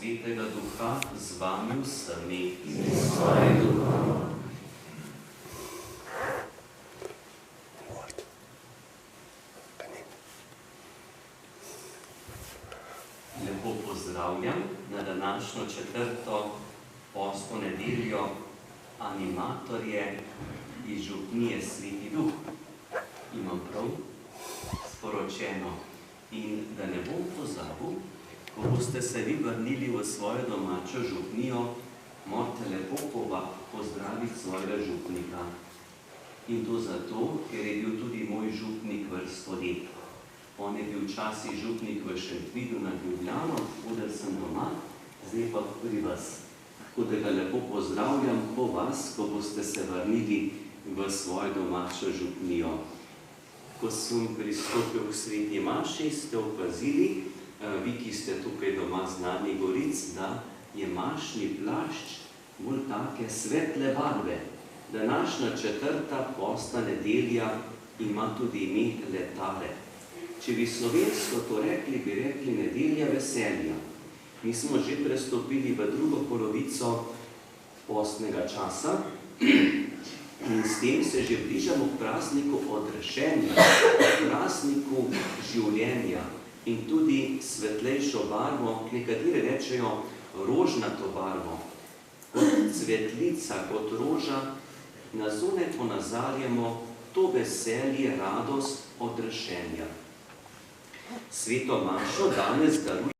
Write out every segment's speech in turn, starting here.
Svetega Duha z vami vsemi. Lepo pozdravljam na današnjo četrto postno nedeljo animatorje iz župnije Sveti Duh. Imam prav sporočeno. In da ne bom pozabil, ko boste se vi vrnili v svojo domačo župnijo, morate lepo pozdraviti svojega župnika. In to zato, ker je bil tudi moj župnik vrsto let. On je bil včasih župnik v Šentvidu nad Ljubljano, odel sem doma, zdaj pa pri vas. Tako da ga lepo pozdravljam po vas, ko boste se vrnili v svojo domačo župnijo. Ko sem pristopil k Sveti maši, ste opazili, vi, ki ste tukaj doma z Nadnih Goric, da je mašni plašč bolj take svetle barve. Današnja četrta postna nedelja ima tudi ime Letare. Če bi slovensko to rekli, bi rekli nedelja veselja. Mi smo že prestopili v drugo polovico postnega časa in s tem se že bližamo k prazniku odrešenja, k prazniku življenja in tudi svetlejšo barvo, nekateri rečejo rožnato barvo, kot cvetlica, kot roža, na zunaj ponazarjamo to veselje, radost odrešenja. Sveto mašo danes daruje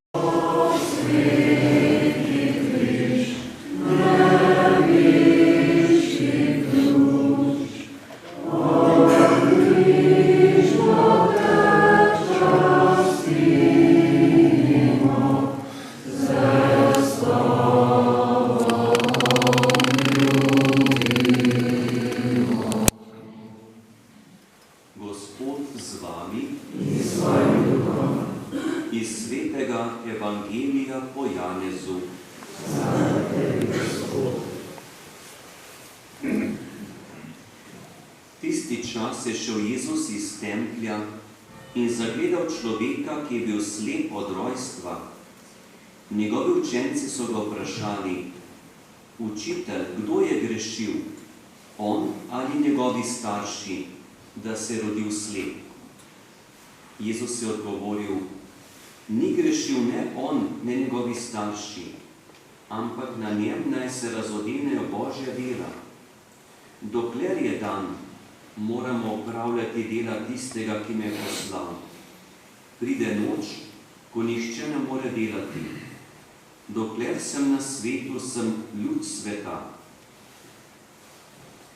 in zagledal človeka, ki je bil slep od rojstva. Njegovi učenci so ga vprašali: Učitelj, kdo je grešil, on ali njegovi starši, da se je rodil slep? Jezus je odgovoril: Ni grešil ne on, ne njegovi starši, ampak na njem naj se razodenejo Božja dela. Dokler je dan, moramo opravljati dela tistega, ki me je poslal. Pride noč, ko nihče ne more delati. Dokler sem na svetu, sem luč sveta.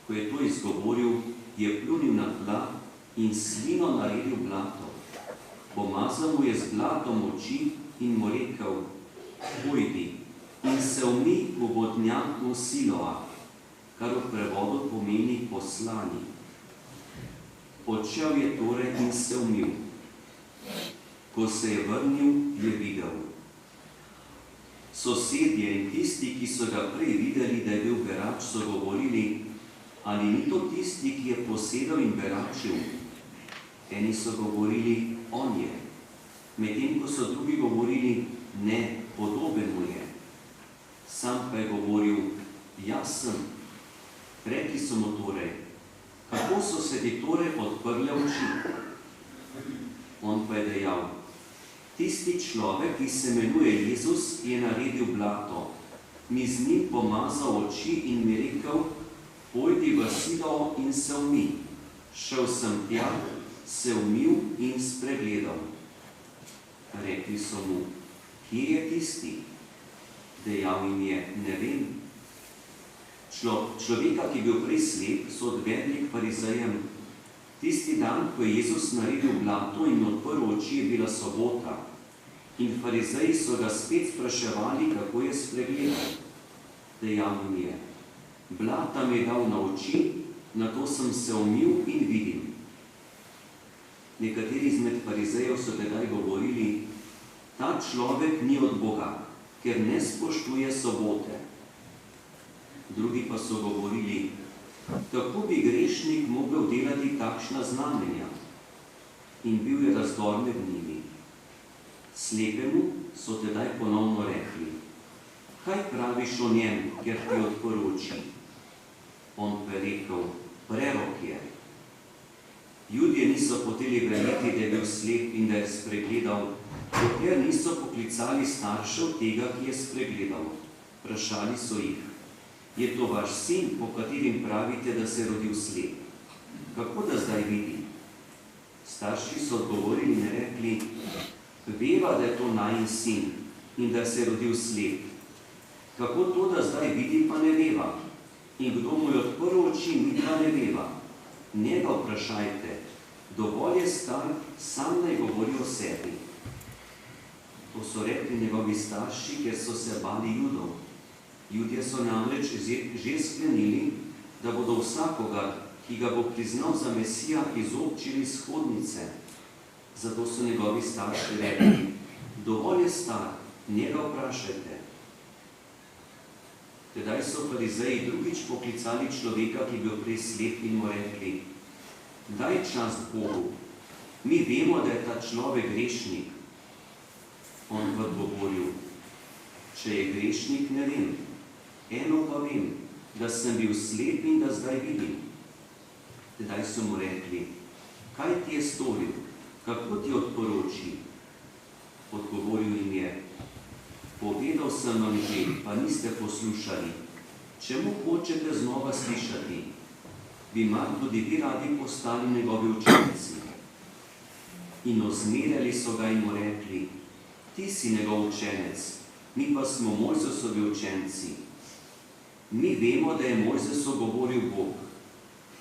Ko je to izgovoril, je pljunil na tla in slino naredil blato. Pomazal mu je z blatom oči in mu rekel: Pojdi in se umij v vodnjaku Siloa, kar v prevodu pomeni poslani. Odšel je torej in se umil. Ko se je vrnil, je videl. Sosedje in tisti, ki so ga prej videli, da je bil berač, so govorili: Ali ni to tisti, ki je posedal in beračil? Eni so govorili: On je. Medtem ko so drugi govorili: Ne, podoben mu je. Sam pa je govoril: Jaz sem. Rekli so mu torej: Kako so se ti torej odprle oči? On pa je dejal: Tisti človek, ki se imenuje Jezus, je naredil blato, mi z njim pomazal oči in mi rekel: Pojdi v Silo in se umij. Šel sem tja, se umil in spregledal. Rekli so mu: Kje je tisti? Dejal jim je: Ne vem. Človeka, ki je bil prej slep, so odvedli k farizejem. Tisti dan, ko je Jezus naredil blato in odprl oči, je bila sobota. In farizeji so ga spet spraševali, kako je spregledal. Dejal jim je: Blata mi je dal na oči, nato sem se umil in vidim. Nekateri izmed farizejev so tedaj govorili: Ta človek ni od Boga, ker ne spoštuje sobote. Drugi pa so govorili: Kako bi grešnik mogel delati takšna znamenja? In bil je razdor med njimi. Slepemu so tedaj ponovno rekli: kaj praviš o njem, ker ti odprl oči? On pa je rekel, prerok je. Judje niso hoteli verjeti, da je bil slep in da je spregledal, dokler niso poklicali staršev tega, ki je spregledal. Vprašali so jih, je to vaš sin, po katerim pravite, da se je rodil slep? Kako da zdaj vidi? Starši so odgovorili in rekli, veva, da je to najin sin in da se je rodil slep. Kako to, da zdaj vidi, pa ne veva? In kdo mu je odprl oči, mi pa ne veva? Njega vprašajte, dovolj je star, sam naj govori o sebi. To so rekli njegovi starši, ker so se bali Judov. Judje so namreč že sklenili, da bodo vsakogar, ki ga bo priznal za Mesija, izobčili s hodnice. Zato so njegovi starši rekli, dovolj je star, njega vprašajte. Tedaj so farizeji drugič poklicali človeka, ki je bil prej slep, in mu rekli, daj čast Bogu, mi vemo, da je ta človek grešnik. On pa odgovoril, če je grešnik, ne vem. Eno pa vem, da sem bil slep in da zdaj vidim. Tedaj so mu rekli, kaj ti je storil, kako ti odprl oči? Odgovoril jim je, povedal sem vam že, pa niste poslušali. Čemu hočete znova slišati? Bi mar tudi vi radi postali njegovi učenci? In ozmerjali so ga in mu rekli, ti si njegov učenec, mi pa smo Mojzesovi učenci. Mi vemo, da je Mojzesu govoril Bog,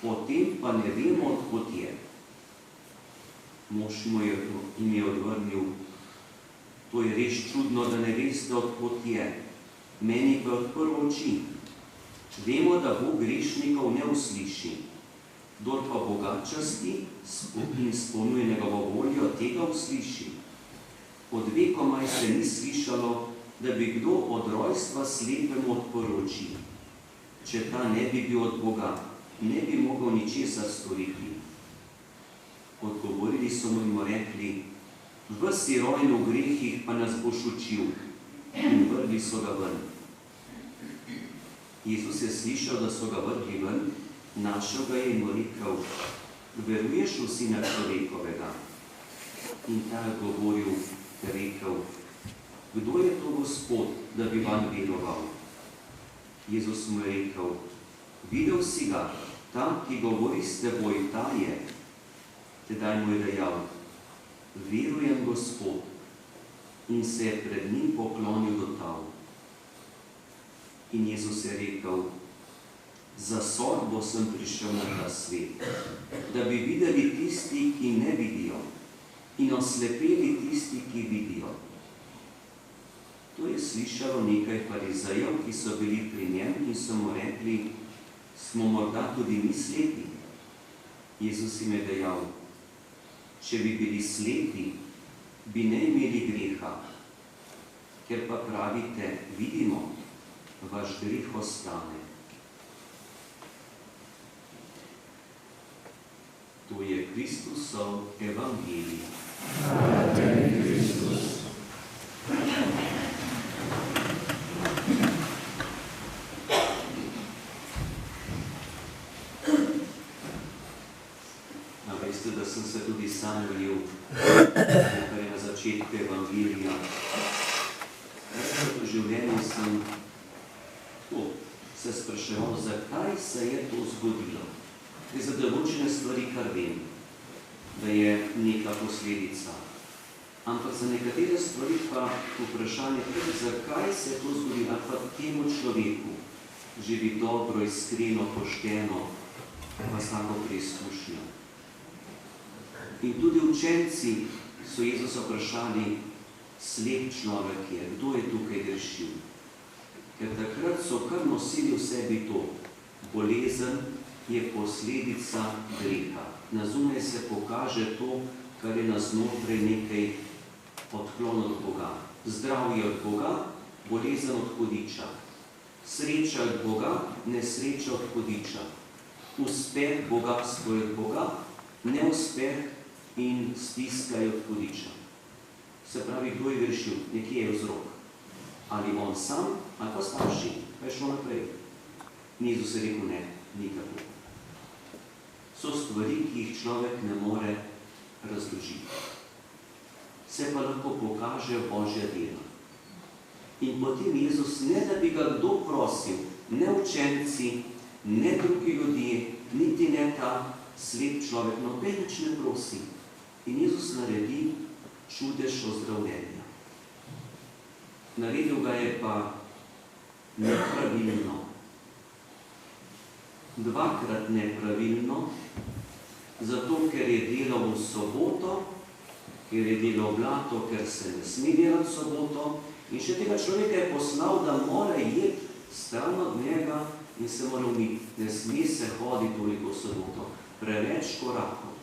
o tem pa ne vemo, odkot je. Mož mu je odvrnil, to je res čudno, da ne veste, odkot je. Meni pa odprl oči. Vemo, da Bog grešnikov ne usliši. Kdor pa Boga časti in izpolnjuje njegovo voljo, tega usliši. Od vekomaj se ni slišalo, da bi kdo od rojstva slepemu odprl oči. Če ta ne bi bil od Boga, ne bi mogel ničesar storiti. Odgovorili so mu in mu rekli, ves si rojen v grehih, pa nas boš učil. In vrgli so ga ven. Jezus je slišal, da so ga vrgli ven, našel ga je in mu rekel, veruješ v Sina človekovega? In ta je govoril, rekel, kdo je to Gospod, da bi vam veroval? Jezus mu je rekel, videl si ga, ta, ki govori s teboj, ta je. Tedaj mu je dejal, verujem, Gospod, in se je pred njim poklonil do tal. In Jezus je rekel, za sodbo sem prišel na ta svet, da bi videli tisti, ki ne vidijo, in oslepeli tisti, ki vidijo. To je slišalo nekaj farizejev, ki so bili pri njem in so mu rekli, smo morda tudi mi slepi? Jezus jim je dejal, če bi bili slepi, bi ne imeli greha. Ker pa pravite, vidimo, vaš greh ostane. To je Kristusov evangelij. Hvala tebi, Kristus. Veste, da sem se tudi sam vljel, kar je na začetku evangelija. V življenju sem se spraševal, zakaj se je to zgodilo. Ker za določene stvari kar vem, da je neka posledica. Ampak za nekatere stvari pa vprašanje, zakaj se je to zgodilo, ali pa temu človeku živi dobro, iskreno, pošteno, pa s tako preizkušnjo. In tudi učenci so Jezusa vprašali, slep človek je, kdo je tukaj grešil? Ker takrat so kar nosili v sebi to, bolezen je posledica greha. Na zunaj se pokaže to, kar je na znotraj nekaj odklon od Boga. Zdravje od Boga, bolezen od hudiča. Sreča od Boga, nesreča od hudiča. Uspeh bogatstvo od Boga, neuspeh in stiska od hudiča. Se pravi, kdo je grešil? Nekje je vzrok. Ali on sam, ali pa starši, pa je šlo naprej. Jezus je rekel, ne, ni tako. So stvari, ki jih človek ne more razložiti. Se pa lahko pokaže Božja dela. In potem Jezus, ne da bi ga kdo prosil, ne učenci, ne drugi ljudje, niti ne ta slep človek, noben nič ne prosi. In Jezus naredi čudež ozdravljenja. Naredil ga je pa nepravilno. Dvakrat nepravilno, zato ker je delal v soboto, ker je delal blato, ker se ne sme delati v soboto, in še tega človeka je poslal, da mora jeti stran od njega in se mora umiti. Ne sme se hoditi toliko v soboto, preveč korakov.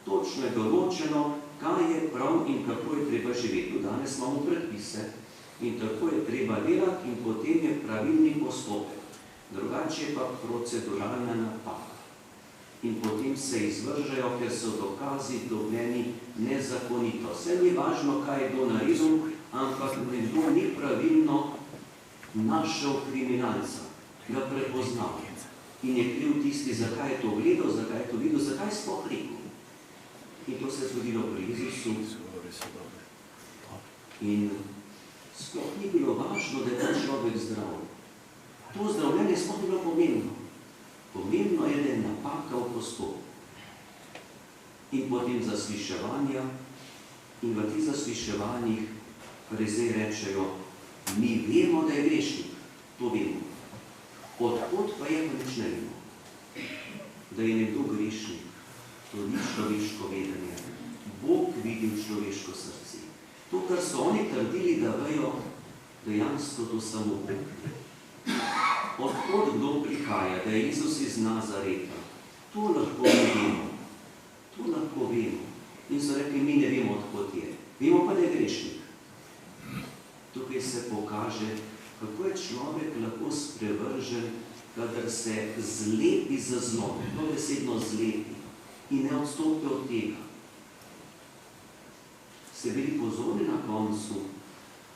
Točno je določeno, kaj je prav in kako je treba živeti. Danes imamo predpise in tako je treba delati in potem je pravilni postopek. Drugače je pa proceduralna napaka. In potem se izvržajo, ker so dokazi dobljeni nezakonito. Vse ni važno, kaj je kdo naredil, ampak nekdo ni pravilno našel kriminalca, ga prepoznal. In je kriv tisti, zakaj je to gledal, zakaj je to videl, zakaj sploh rekel. In to se je zgodilo pri Jezusu. In sploh ni bilo važno, da je ta človek zdrav. To zdravljenje sploh ni bilo pomembno. Pomembno je, da je napaka v postopku. In potem zasliševanja, in v tih zasliševanjih farizej rečejo, mi vemo, da je grešnik. To vemo. Odkot pa je, pa nič ne vemo. Da je nekdo grešnik, to ni človeško vedenje. Bog vidi v človeško srce. To, kar so oni trdili, da vejo, dejansko to samo Bog. Odkot kdo prihaja, da je Jezus iz Nazareta, to lahko vemo. To lahko vemo. In so rekli, mi ne vemo, odkot je. Vemo pa, da je grešnik. Tukaj se pokaže, kako je človek lahko sprevržen, kadar se zlepi za zlo. To besedno zlepi. In ne odstopi od tega. Ste bili pozorni na koncu,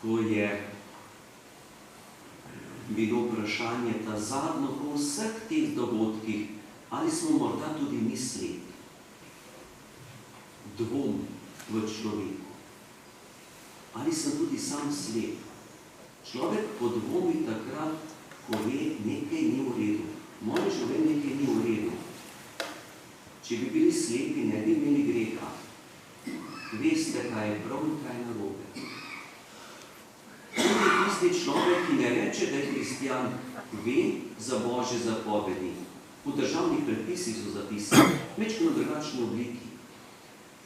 ko je bilo vprašanje ta zadnjo po vseh teh dogodkih, ali smo morda tudi mi slepi. Dvom v človeku. Ali sem tudi sam slep. Človek podvomi takrat, ko ve, nekaj ni v redu. Moje življenje nekaj ni v redu. Če bi bili slepi, ne bi imeli greha. Veste, kaj je prav in kaj je narobe. Tudi tisti človek, ki ne reče, da je hristijan, ve za Božje zapovedi. V državnih predpisih so zapisani, večkrat v drugačni obliki.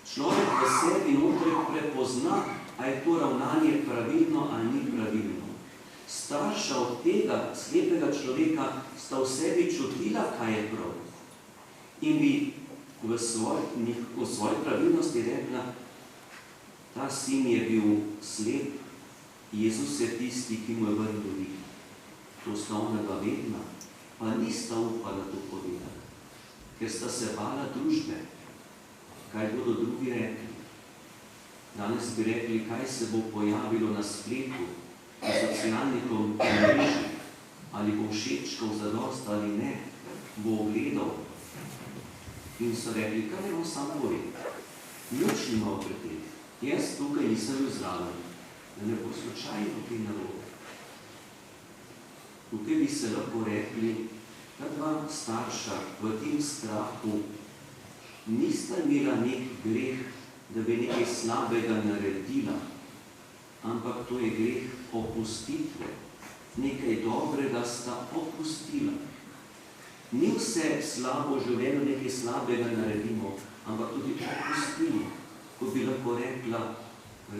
Človek v sebi notri prepozna, a je to ravnanje pravilno ali ni pravilno. Starša od tega slepega človeka sta v sebi čutila, kaj je prav. In bi v svoji pravilnosti rekla, ta sin je bil slep, Jezus je tisti, ki mu je vrnil vid. To sta onega vedna, pa nista upala to povedati, ker sta se bala družbe, kaj bodo drugi rekli. Danes bi rekli, kaj se bo pojavilo na spletu, na socialnih omrežjih, ali bo všečkal zadost ali ne, bo ogledal. In so rekli, kaj je on sam povedal. Nič nima pri tem. Jaz tukaj nisem bil zraven, da ne bo slučajno kaj narobe. Tukaj bi se lahko rekli, da dva starša v tem strahu nista imela nek greh, da bi nekaj slabega naredila, ampak to je greh opustitve. Nekaj dobrega sta opustila. Ni vse slabo v življenju, nekaj slabega naredimo, ampak tudi opustimo. Ko bi lahko rekla,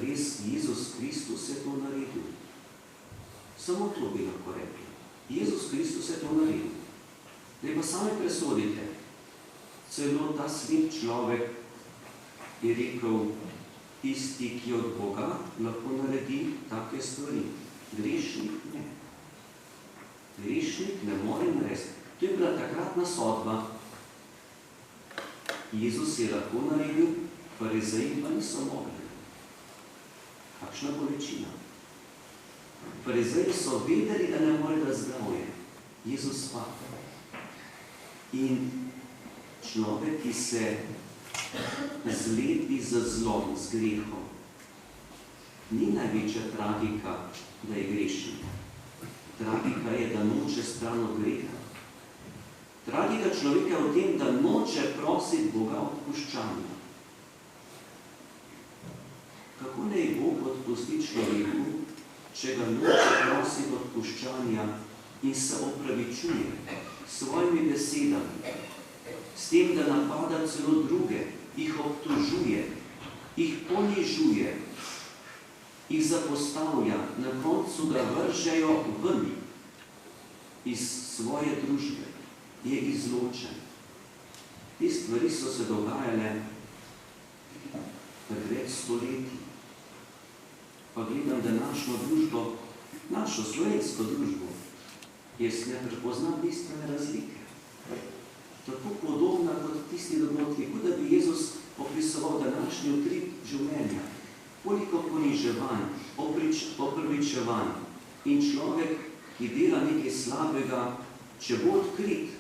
res Jezus Kristus je to naredil. Samo to bi lahko rekla. Jezus Kristus je to naredil. Zdaj pa sami presodite. Celo ta slep človek je rekel, tisti, ki od Boga lahko naredi take stvari. Grešnik ne. Grešnik ne more narediti. To je bila takratna sodba. Jezus je lahko naredil, farizeji pa niso mogli. Kakšna bolečina. Farizeji so vedeli, da ne more dati zdravje. Jezus pa. In človek, ki se zlepi z zlom, z grehom, ni največja tragika, da je grešen. Tragika je, da noče stran od greha. Tragika človeka je v tem, da noče prositi Boga odpuščanja. Kako naj Bog odpusti človeku, če ga noče prositi odpuščanja in se opravičuje s svojimi besedami, s tem, da napada celo druge, jih obtožuje, jih ponižuje, jih zapostavlja, na koncu ga vržejo ven iz svoje družbe, je izločen. Te stvari so se dogajale pred več stoletij. Pa gledam današnjo družbo, našo slovensko družbo, jaz ne prepoznam bistvene razlike. Tako podobna kot tisti dogodki, kot da bi Jezus opisoval današnji utrip življenja. Koliko poniževanj, opravičevanj in človek, ki dela nekaj slabega, če bo odkrit,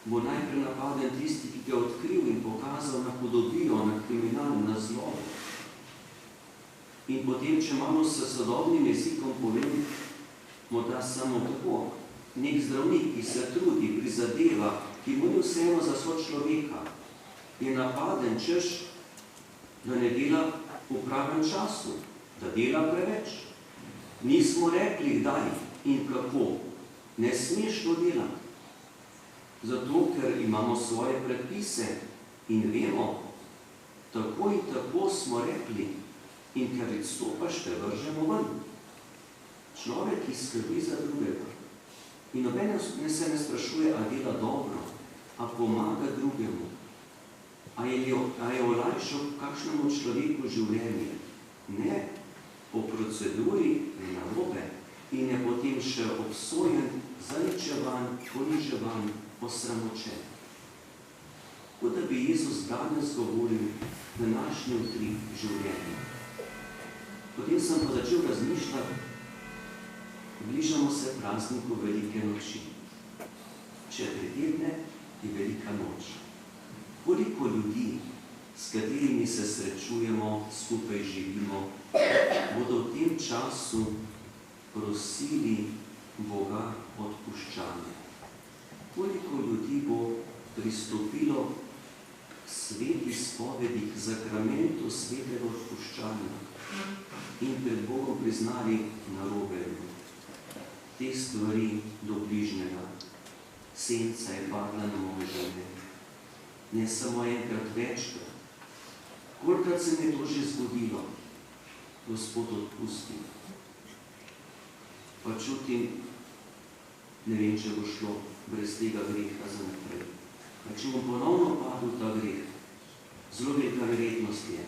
bo najprej napaden tisti, ki ga je odkril in pokazal, napodobijo, na kriminal, na zlo. In potem, če malo s sodobnim jezikom povem, morda samo tako, nek zdravnik, ki se trudi, prizadeva, ki mu ni vseeno za sočloveka, je napaden, češ, da ne dela v pravem času, da dela preveč. Nismo rekli, kdaj in kako. Ne smeš to delati. Zato, ker imamo svoje predpise in vemo, tako in tako smo rekli, in ker izstopaš, te vržemo ven. Človek, ki skrbi za drugega. In noben se ne sprašuje, a dela dobro, a pomaga drugemu, a je olajšal kakšnemu človeku življenje. Ne, po proceduri je narobe in je potem še obsojen, zaničevan, poniževan, osramočen. Kot da bi Jezus danes govoril današnji utrip življenja. Potem sem pa začel razmišljati, bližamo se prazniku Velike noči. 4 tedne je Velika noč. Koliko ljudi, s katerimi se srečujemo, skupaj živimo, bodo v tem času prosili Boga odpuščanja? Koliko ljudi bo pristopilo k sveti spovedi, k zakramentu svetega odpuščanja in pred Bogom priznali narobe? Te stvari do bližnjega. Senca je padla na moje življenje. Ne samo enkrat, večkrat. Kolikrat se mi je to že zgodilo? Gospod odpusti. Pa čutim, ne vem, če bo šlo brez tega greha za naprej. A če bom ponovno padel ta greh, zelo velika verjetnost je,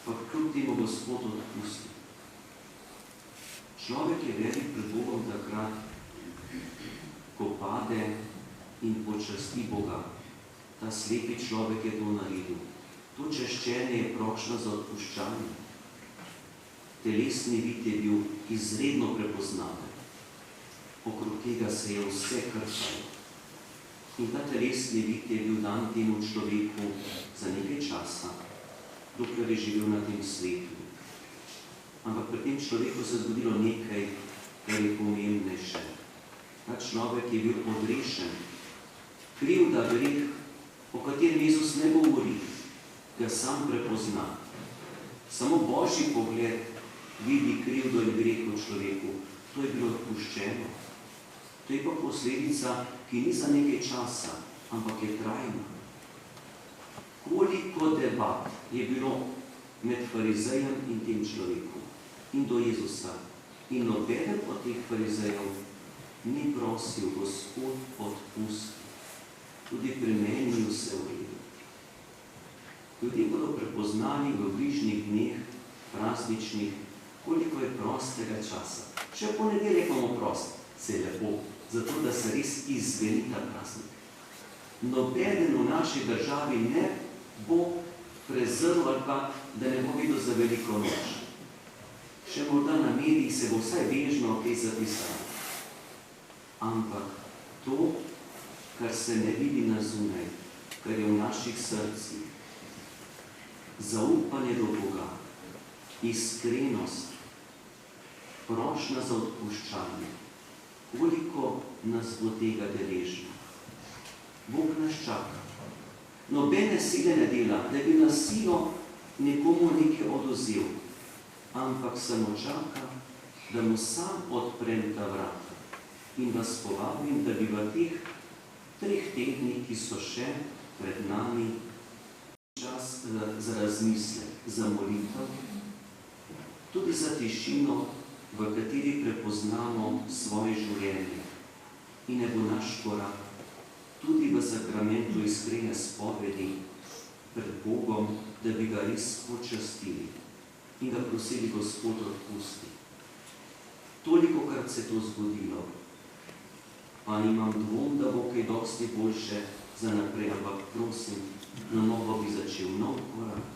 pa kljub temu Gospod odpusti. Človek je velik pred Bogom takrat, ko pade in počasti Boga. Ta slepi človek je to naredil. To češčenje je prošnja za odpuščanje. Telesni vid je bil izredno prepoznaven. Okrog tega se je vse krpalo. In ta telesni vid je bil dan temu človeku za nekaj časa, dokler je živel na tem svetu. Ampak pri tem človeku se je zgodilo nekaj, kar je pomembnejše. Ta človek je bil odrešen. Krivda, greh, o katerem Jezus ne govori, ga sam prepozna. Samo Božji pogled vidi krivdo in greh v človeku. To je bilo odpuščeno. To je pa posledica, ki ni za nekaj časa, ampak je trajna. Koliko debat je bilo med farizejem in tem človeku in do Jezusa. In nobeden od teh farizejev ni prosil, Gospod odpusti. Tudi pri meni ni vse v redu. Ljudje bodo prepoznali v bližnjih dneh, prazničnih, koliko je prostega časa. Še ponedeljek imamo prost, se je lepo, zato da se res izveni ta praznik. Nobeden v naši državi ne bo prezrl ali pa, da ne bo videl za Veliko noč. še morda na medijih se bo vsaj bežno kaj zapisalo. Ampak to, kar se ne vidi na zunaj, kar je v naših srcih, zaupanje do Boga, iskrenost, prošnja za odpuščanje, koliko nas bo tega deležno. Bog nas čaka. Nobene sile ne dela, da bi na silo nekomu nekaj oduzel, ampak samo čaka, da mu sam odprem ta vrata in vas povabim, da bi v teh 3 tednih, ki so še pred nami, čas za razmislek, za molitev, tudi za tišino, v kateri prepoznamo svoje življenje in ne bo naš korak tudi v sakramentu iskrene spovedi pred Bogom, da bi ga res počastili in ga prosili Gospod odpusti. Tolikokrat se to zgodilo, pa imam dvom, da bo kaj dosti boljše za naprej, ampak prosim, na novo bi začel nov korak.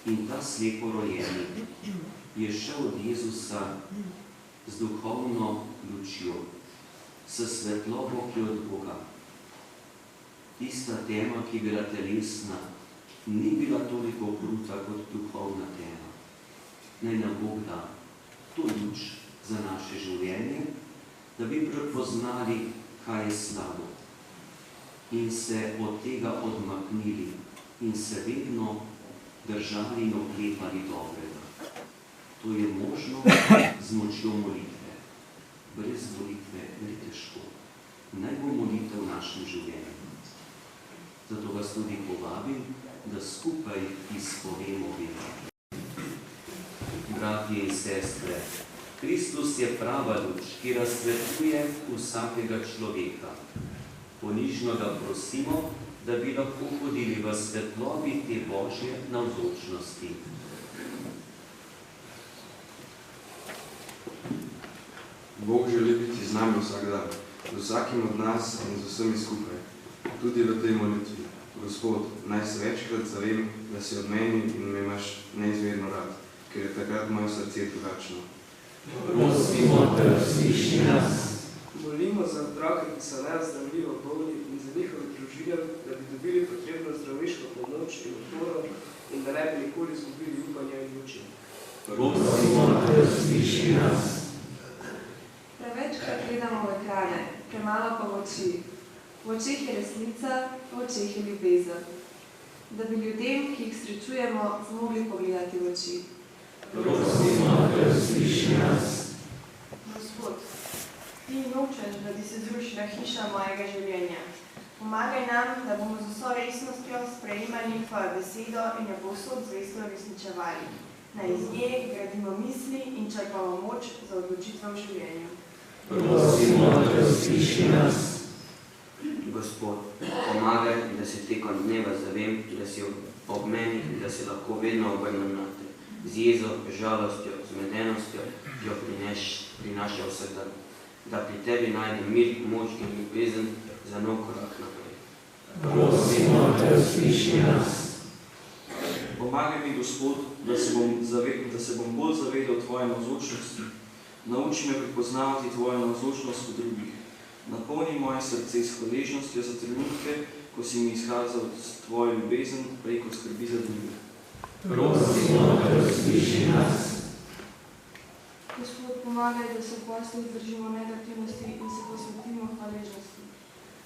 In ta slepo rojeni je šel od Jezusa z duhovno lučjo, s svetlobo, ki je od Boga. Tista tema, ki je bila telesna, ni bila toliko kruta kot duhovna tema. Naj nam Bog da to luč za naše življenje, da bi prepoznali, kaj je slabo in se od tega odmaknili in se vedno držali in oklepali dobrega. To je možno z močjo molitve. Brez molitve je težko. Naj bo molitev v našem življenju. Zato vas tudi povabim, da skupaj izpovemo vero. Bratje in sestre, Kristus je prava luč, ki razsvetljuje vsakega človeka. Ponižno ga prosimo, da bi lahko hodili v svetlobi te Božje navzočnosti. Bog želi biti z nami vsak dan, z vsakim od nas in z vsemi skupaj, tudi v tej molitvi. Gospod, naj se večkrat zavem, da si od meni in me imaš neizmerno rad, ker je takrat moje srce drugačno. Prosimo te, usliši nas. Molimo za otroke, ki so neozdravljivo bolni in za njihove družine, da bi dobili potrebno zdravniško pomoč in oporo in da ne bi nikoli izgubili upanja in moči. Prosimo te, usliši nas. Prevečkrat gledamo v ekrane, premalo pa v oči. V očeh je resnica, v očeh je ljubezen. Da bi ljudem, ki jih srečujemo, zmogli pogledati v oči. Prosimo te, usliši nas. Gospod, ti nočeš, da bi se zrušila hiša mojega življenja. Pomagaj nam, da bomo z vso resnostjo sprejemali tvojo besedo in jo povsod zvesto uresničevali. Naj iz nje gradimo misli in črpamo moč za odločitve v življenju. Prosimo te, usliši nas. Gospod, pomagaj, da se tekom dneva zavem, da si ob meni, da se lahko vedno obrnem na te. Z jezo, žalostjo, zmedenostjo, ki jo prinaša vsak dan. Da pri tebi najdem mir, moč in ljubezen za nov korak naprej. Prosimo te, usliši nas. Pomagaj mi, Gospod, da se bom bolj zavedal tvoje navzočnosti. Nauči me prepoznavati tvojo navzočnost v drugih. Napolni moje srce s hvaležnostjo za trenutke, ko si mi izkazal tvojo ljubezen preko skrbi za druge. Prosimo te, usliši nas. Gospod, pomagaj, da se v poslu zdržimo negativnosti in se posvetimo hvaležnosti.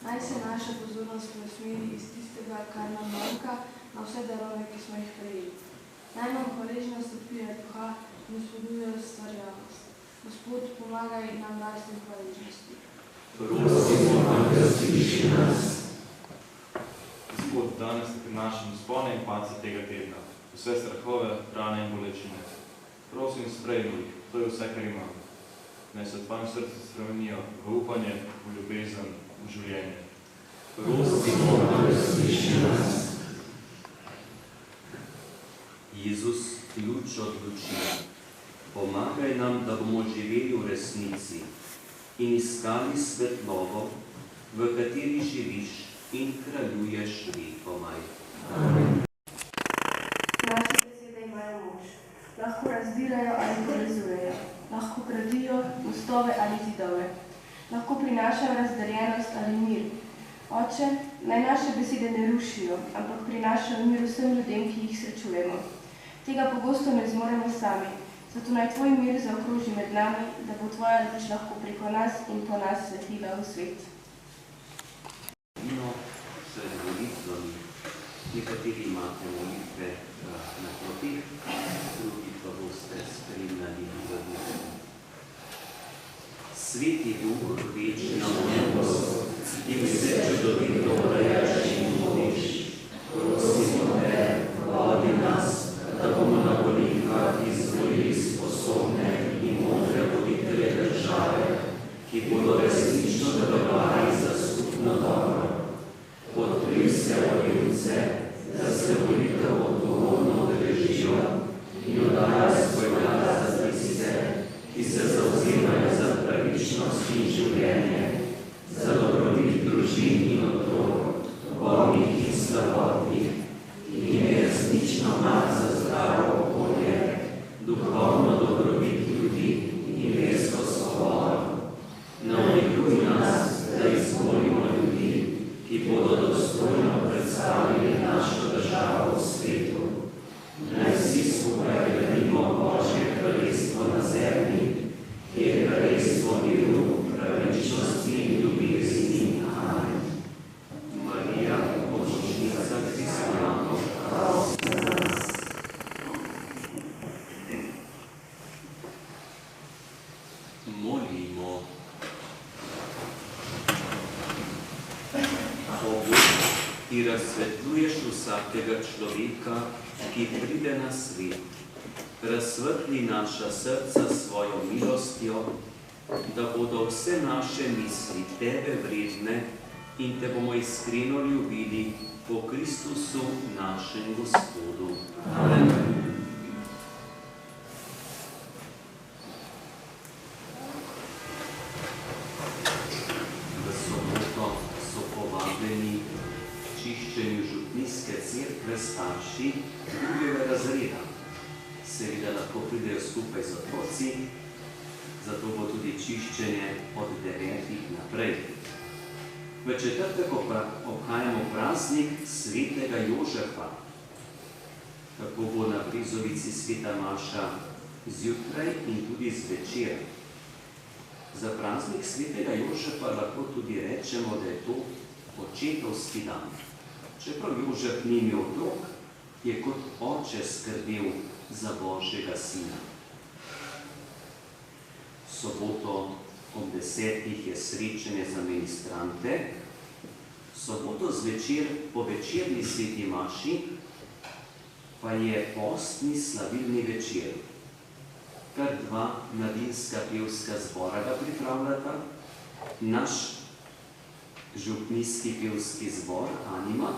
Naj se naša pozornost preusmeri iz tistega, kar nam manjka, na vse darove, ki smo jih prejeli. Naj nam hvaležnost odpira duha in spodbuja ustvarjalnost. Gospod, pomagaj nam rasti v hvaležnosti. Prosimo te, usliši nas. Gospod, danes te prinašam spone in pace tega tedna, vse strahove, rane in bolečine. Prosim, sprejmi jih, to je vse, kar imam. Naj se v tvojem srcu spremenijo v upanje, v ljubezen, v življenje. Prosimo te, usliši nas. Jezus, ključ od luči, pomagaj nam, da bomo živeli v resnici in iskali svetlobo, v kateri živiš in kraljuješ vekomaj. Naše besede imajo moč. Lahko razdirajo ali gradijo mostove ali zidove. Lahko prinašajo razdeljenost ali mir. Oče, naj naše besede ne rušijo, ampak prinašajo mir vsem ljudem, ki jih srečujemo. Tega pogosto ne zmoremo sami, zato naj tvoj mir zaokroži med nami, da bo tvoja luč lahko preko nas in po nas svetila v svet. Pred molitvami. Nekateri imate molitve na klopih, drugi pa boste spremljali v duhu. Sveti Duh, večna močnost, ki vse čudovito urejaš in vodiš, prosimo te, vodi nas, da bomo na volitvah izvolili sposobne in modre voditelje države, ki bodo resnično delovali za skupno dobro. Podpri vse volivce, da se volitev odgovorno udeležijo in oddajo svoj glas za tiste, ki se zavzemajo za pravičnost in življenje, za dobrobit družin in otrok, bolnih in slabotnih, in je resnično mar za zdravo okolje, duhovno dobrobit ljudi in versko svobodo. Navdihuje nas, da izvolimo ljudi, ki bodo dostojno predstavili našo državo v svetu. Naj vsi skupaj gradimo Božje kraljestvo na zemlji, ki je kraljestvo miru, pravičnosti in ljubezni. Amen. Marija, pomočnica kristijanov, prosi za nas. Molimo. Ti razsvetljuješ vsakega človeka, ki pride na svet. Razsvetli naša srca svojo milostjo, da bodo vse naše misli tebe vredne in te bomo iskreno ljubili po Kristusu našem Gospodu. Amen. V soboto so povabljeni čiščenju župnijske cerkve starši drugega razreda. Seveda lahko pridejo skupaj z otroci, zato bo tudi čiščenje od 9 naprej. V četrtek obhajamo praznik svetega Jožefa. Tako bo na prizovici sveta maša zjutraj in tudi zvečer. Za praznik svetega Jožefa lahko tudi rečemo, da je to očetovski dan. Čeprav Jožef ni imel otrok, je kot oče skrbel za Božjega sina. Soboto ob 10 je srečanje za ministrante, soboto zvečer po večerni sveti maši pa je postni slavilni večer. Kar 2 mladinska pevska zbora ga pripravljata, naš župnijski pevski zbor Anima,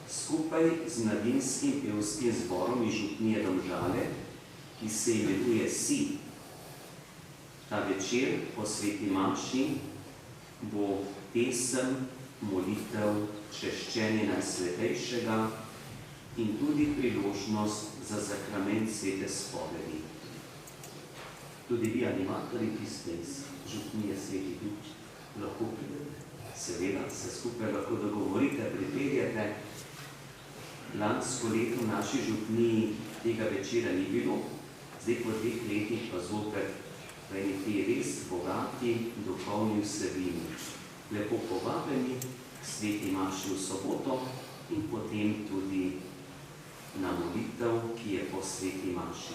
skupaj z mladinskim pevskim zborom iz župnije Domžale, ki se imenuje Si. Ta večer po sveti maši bo pesem, molitev, češčenje Najsvetejšega in tudi priložnost za sakrament svete spovedi. Tudi vi, animatorji, ki ste iz župnije Sveti Duh, lahko pridete. Seveda se skupaj lahko dogovorite, pripeljete. Lansko leto v naši župniji tega večera ni bilo, zdaj po 2 letih pa zopet v eni tej res bogati duhovni vsebini. Lepo povabljeni k sveti maši v soboto in potem tudi na molitev, ki je po sveti maši.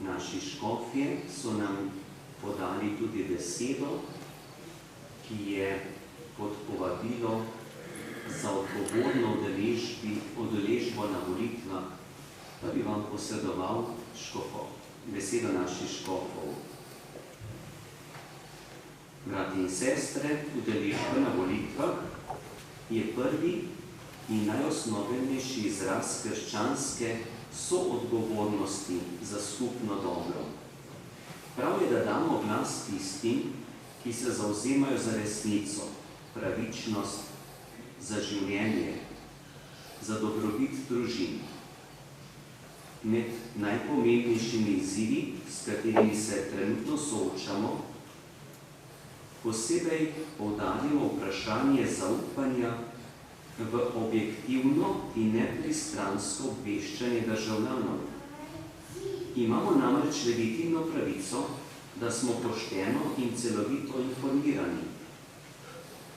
Naši škofje so nam podali tudi besedo, ki je pod povabilo za odgovorno udeležbo na volitvah, da bi vam posredoval besedo naših škofov. Brati in sestre, udeležba na volitvah je prvi in najosnovnejši izraz krščanske soodgovornosti za skupno dobro. Prav je, da damo glas tistim, ki se zavzemajo za resnico, pravičnost, za življenje, za dobrobit družin. med najpomembnejšimi izzivi, s katerimi se trenutno soočamo, posebej poudarjamo vprašanje zaupanja v objektivno in nepristransko obveščanje državljanov. Imamo namreč legitimno pravico, da smo pošteno in celovito informirani.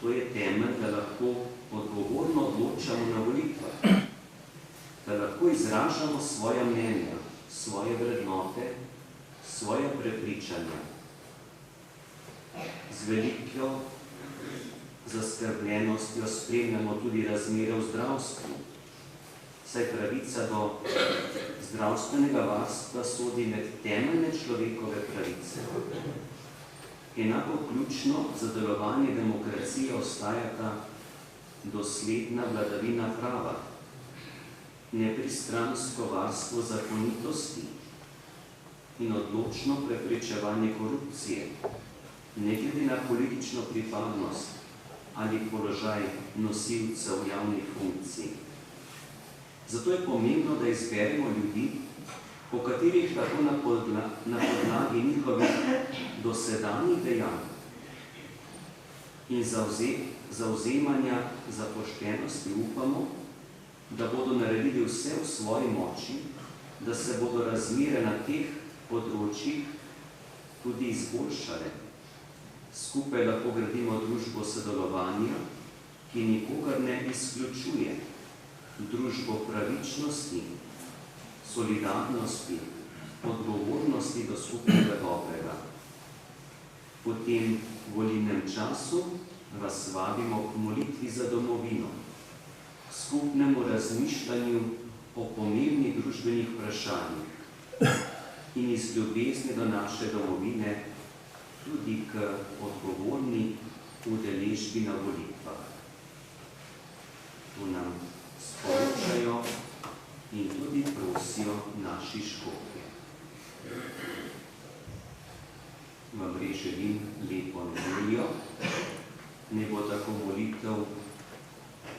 To je temelj, da lahko odgovorno odločamo na volitvah, da lahko izražamo svoja mnenja, svoje vrednote, svoje prepričanja. Z veliko zaskrbljenostjo spremljamo tudi razmere v zdravstvu, saj pravica do zdravstvenega varstva sodi med temeljne človekove pravice. Enako ključno za delovanje demokracije ostajata dosledna vladavina prava, nepristransko varstvo zakonitosti in odločno preprečevanje korupcije, ne glede na politično pripadnost ali položaj nosilcev javnih funkcij. Zato je pomembno, da izberemo ljudi, po katerih tako na podlagi njihovih dosedanjih dejanj in zavzemanja za poštenosti upamo, da bodo naredili vse v svoji moči, da se bodo razmere na teh področjih tudi izboljšale. Skupaj lahko gradimo družbo sodelovanja, ki nikogar ne izključuje, družbo pravičnosti, solidarnosti, odgovornosti do skupnega dobrega. V tem volilnem času vas vabimo k molitvi za domovino, skupnemu razmišljanju o pomembnih družbenih vprašanjih in iz ljubezni do naše domovine tudi k odgovorni udeležbi na volitvah. Tu nam sporočajo in tudi prosijo naši škofje. Vam res želim lepo nedeljo. Ne bo tako molitev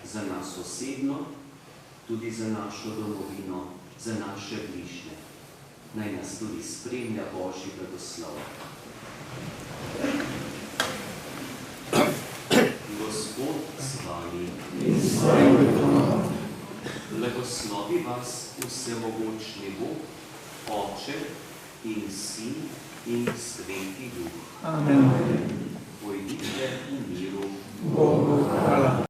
za nas osebno, tudi za našo domovino, za naše bližnje. Naj nas tudi spremlja Božji blagoslov. Gospod s vami in s tvojim duhom. Blagoslovi vas vsemogočni Bog, Oče in Sin in Sveti Duh. Amen. Pojdite v miru. Bogu hvala.